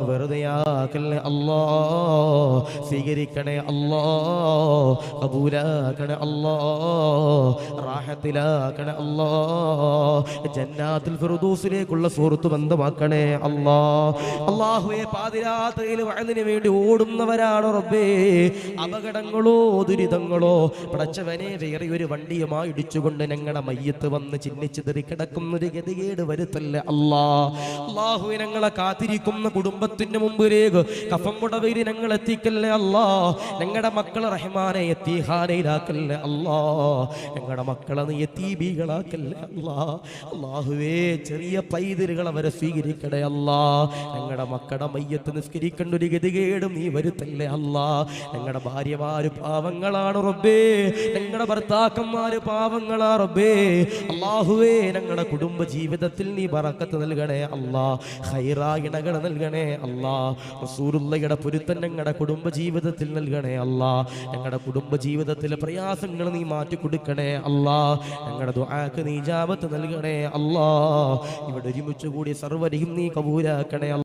വെറുതെയാക്കല്ലേ അല്ലാ, സ്വീകരിക്കണേ അല്ലാ, കബൂലാക്കണേ അല്ലാ, റാഹത്തിലാക്കണേ അല്ലാ, ജന്നാത്തുൽ ഫിർദൗസിലേക്കുള്ള സുഹൃത്ത് ബന്ധമാക്കണേ അല്ലാ. അല്ലാഹുവേ, പാതിരാത്രിയിൽ വഅദിന് വേണ്ടി ഓടുന്നവരാണ് റബ്ബേ. അപകടങ്ങളോ ദുരിതങ്ങളോ പടച്ചവനെ വേറെ ഒരു വണ്ടിയുമായി ഇടിച്ചുകൊണ്ട് ഞങ്ങളുടെ മയ്യത്ത് വന്ന് ചിന്നിച്ചിതറി കിടക്കുന്നൊരു ഗതികേട് വരുത്തല്ലേ അല്ലാ. അല്ലാഹുവേ, ഞങ്ങളെ കാത്തിരിക്കുന്ന കുടുംബത്തിന്റെ മുമ്പിലേക്ക് കഫം പുടവയിൽ ഞങ്ങൾ എത്തിക്കല്ലേ അല്ലാ. ഞങ്ങളുടെ മക്കളെ റഹ്മാനെ യതീഖാനയിലാക്കല്ലേ അല്ലാ. ഞങ്ങളുടെ മക്കളെ നീ യതീബീകളാക്കല്ലേ അല്ലാ. അല്ലാഹുവേ, ചെറിയ പൈതലുകളെ വരെ സ്വീകരിക്കണേ അല്ലാ. ഞങ്ങളുടെ മക്കളുടെ മയ്യത്ത് നിസ്കരിക്കേണ്ട ഒരു ഗതികേടും നീ വരുത്തല്ലേ അല്ലാ. ഞങ്ങളുടെ ഭാര്യമാര് പാവങ്ങളാണ് റബ്ബേ, ഞങ്ങളുടെ ഭർത്താക്കന്മാര് പാവങ്ങളാ റബ്ബേ. അല്ലാഹുവേ, ഞങ്ങളുടെ കുടുംബ ജീവിതത്തിൽ നീ ബറക്കത്ത് നൽകണേ അല്ലാ, ഖൈറായ ഇണകൾ നൽകണേ അല്ലാ. റസൂലുള്ളാഹിയുടെ പൊരുത്തം ഞങ്ങളുടെ കുടുംബ ജീവിതത്തിൽ നൽകണേ അല്ലാ. ഞങ്ങളുടെ കുടുംബ ജീവിതത്തിലെ പ്രയാസങ്ങൾ നീ മാറ്റി കൊടുക്കണേ അല്ലാ. ഞങ്ങളുടെ ദുആക്ക് നീ ഇജാബത്ത് നൽകണേ അല്ലാ. ഇവിടെ ഒരുമിച്ച് കൂടി സർവ്വരെയും നീ കബൂലാക്കണേ അല്ലാ.